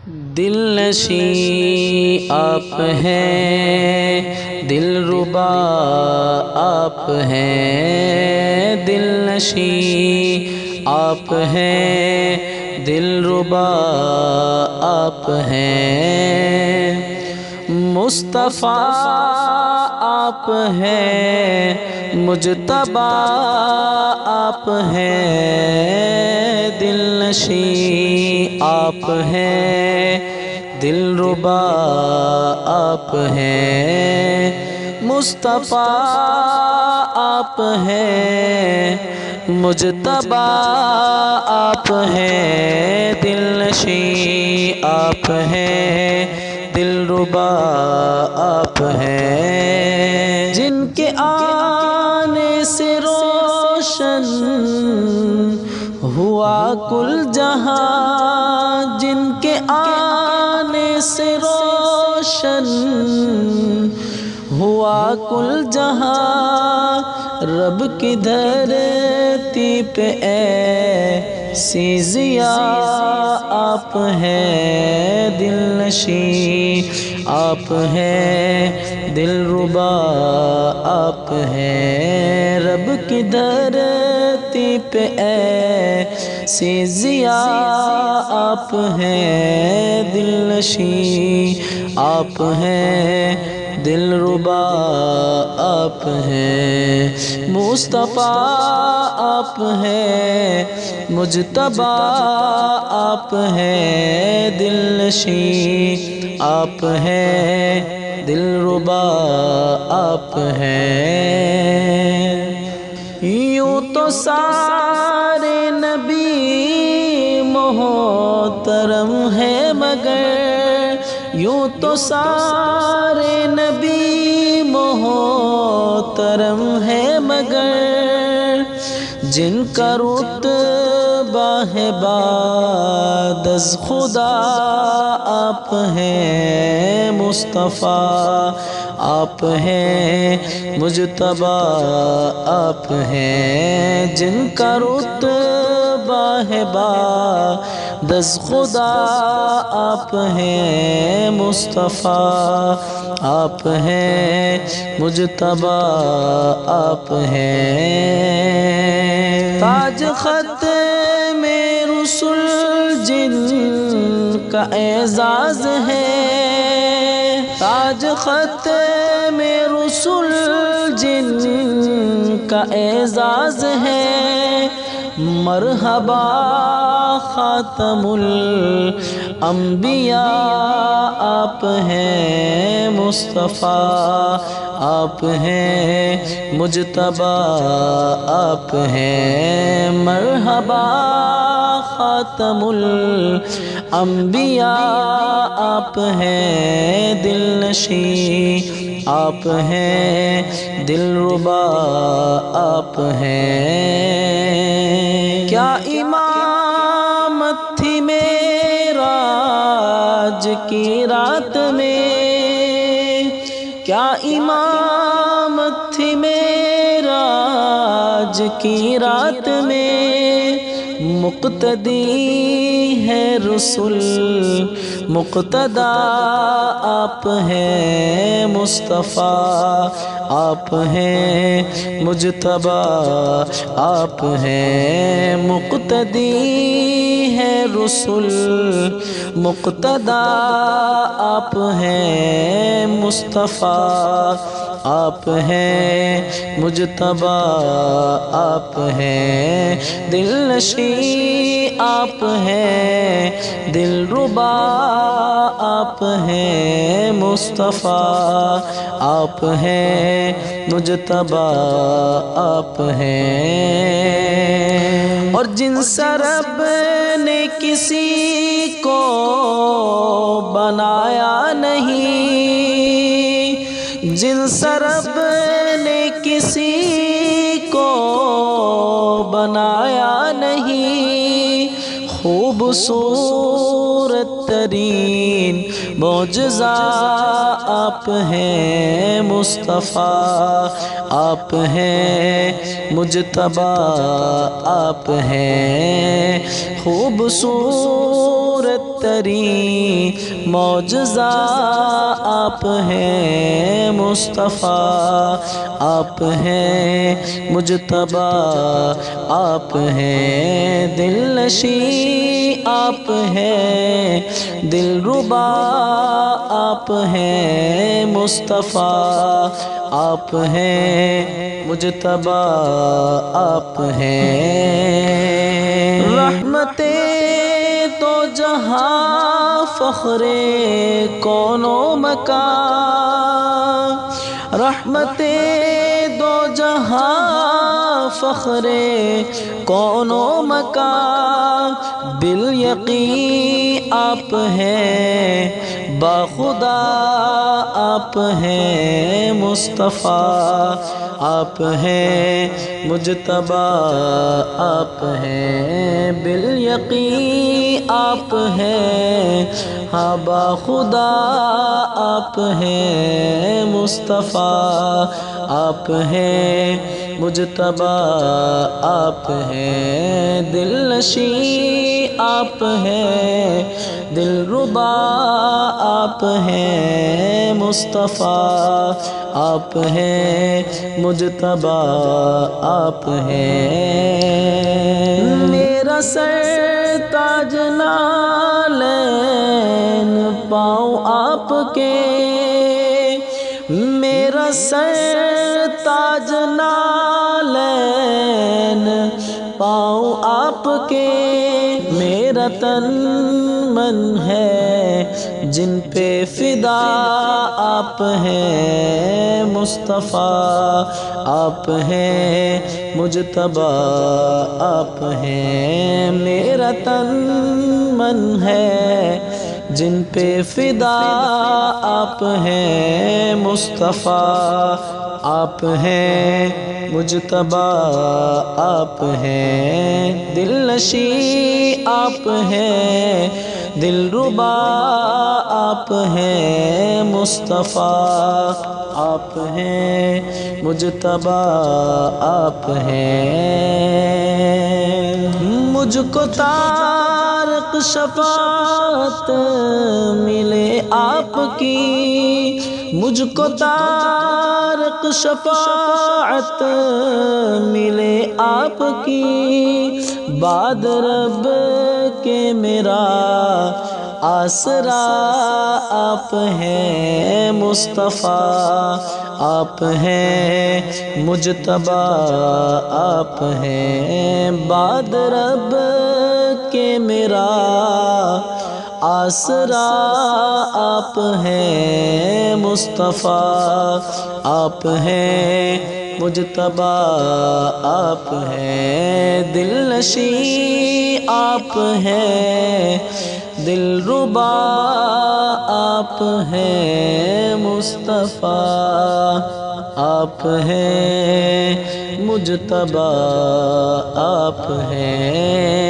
دل نشیں آپ ہیں، دل ربا آپ ہیں، دل نشیں آپ ہیں، دل ربا آپ ہیں، مصطفیٰ آپ ہیں، مجتبیٰ آپ ہیں، دل نشیں آپ ہیں، دل ربا آپ ہیں، مصطفیٰ آپ ہیں، مجتبیٰ آپ ہیں، دل نشیں آپ ہیں، دل ربا آپ ہیں، جن کے آنے سے روشن ہوا کل جہاں، جن کے آنے سے روشن ہوا کل جہاں، رب کی دھرتی پہ ایسی ضیاء آپ ہیں، دل نشیں آپ ہیں، دل ربا آپ ہیں، رب کی دھرتی پہ ایسی ضیاء آپ ہیں، دل نشیں آپ ہیں، دل ربا آپ ہیں، مصطفیٰ آپ ہیں، مجتبیٰ آپ ہیں، دل نشیں آپ ہیں، دل ربا آپ ہیں، یوں تو سارے نبی محترم ہیں مگر، یوں تو سارے نبی محترم ہیں مگر، جن کا رتبہ ہے بعد از خدا آپ ہیں، مصطفیٰ آپ ہیں، مجتبیٰ آپ ہیں، جن کا رتبہ ہے بعد از خدا آپ ہیں، مصطفیٰ آپ ہیں، مجتبیٰ آپ ہیں، تاج ختم رسل جن کا اعزاز ہے، تاج ختم رسل جن کا اعزاز ہے، مرحبا خاتم الانبیاء آپ ہیں، مصطفیٰ آپ ہیں، مجتبیٰ آپ ہیں، مرحبا خاتم الانبیاء آپ ہیں، دل نشیں آپ ہیں، دل ربا آپ ہیں، کیا امامت تھی معراج کی رات میں، کیا امامت تھی معراج کی رات میں، مقتدی ہے رسول مقتدیٰ آپ ہیں، مصطفیٰ آپ ہیں، مجتبیٰ آپ ہیں، مقتدی ہے رسول مقتدیٰ آپ ہیں، مصطفیٰ آپ ہیں، مجتبیٰ آپ ہیں، دل نشیں آپ ہیں، دل ربا آپ ہیں، مصطفیٰ آپ ہیں، مجتبیٰ آپ ہیں، اور جن سرب نے کسی کو بنایا نہیں، جن سرب نے کسی کو بنایا نہیں، خوبصورت ترین معجزہ آپ ہیں، مصطفیٰ آپ ہیں، مجتبیٰ آپ ہیں، خوبصورت ترین معجزہ آپ ہیں مصطفیٰ، آپ ہیں مجتبی، آپ ہیں دل نشیں، آپ ہیں دلربا، آپ ہیں مصطفیٰ، آپ ہیں مجتبی، آپ ہیں رحمت تو جہاں، فخر کون و مکان، رحمت دو جہاں، فخر کون و مکان، بالیقین آپ ہیں باخدا، آپ ہیں مصطفیٰ، آپ ہیں مجتبی، آپ ہیں بالیقین، آپ ہیں ہاں باخدا، آپ ہیں مصطفیٰ، آپ ہیں مجتبی، آپ ہیں دل نشیں، آپ ہیں دلربا، آپ ہیں مصطفیٰ، آپ ہیں مجتبی، آپ ہیں میرا سر تاج نالین پاؤں آپ کے، میرا سر تاج نالین پاؤں آپ کے، میرا تن من ہے جن پہ فدا، آپ ہیں مصطفیٰ، آپ ہیں مجتبی، آپ ہیں میرا تن من ہے جن پہ فدا، آپ ہیں مصطفیٰ، آپ ہیں مجتبی، آپ ہیں دل نشیں، آپ ہیں دلربا، آپ ہیں مصطفیٰ، آپ ہیں مجتبی، آپ ہیں مجھ کو طارق شفاعت ملے آپ کی، مجھ کو طارق شفاعت ملے آپ کی، بعد رب کے میرا آسرا، آپ ہیں مصطفیٰ، آپ ہیں مجتبی، آپ ہیں بعد رب کے میرا آسرا، آپ ہیں مصطفیٰ، آپ ہیں مجتبی، آپ ہیں دل نشیں، آپ ہیں دلربا، آپ ہیں مصطفیٰ، آپ ہیں مجتبی، آپ ہیں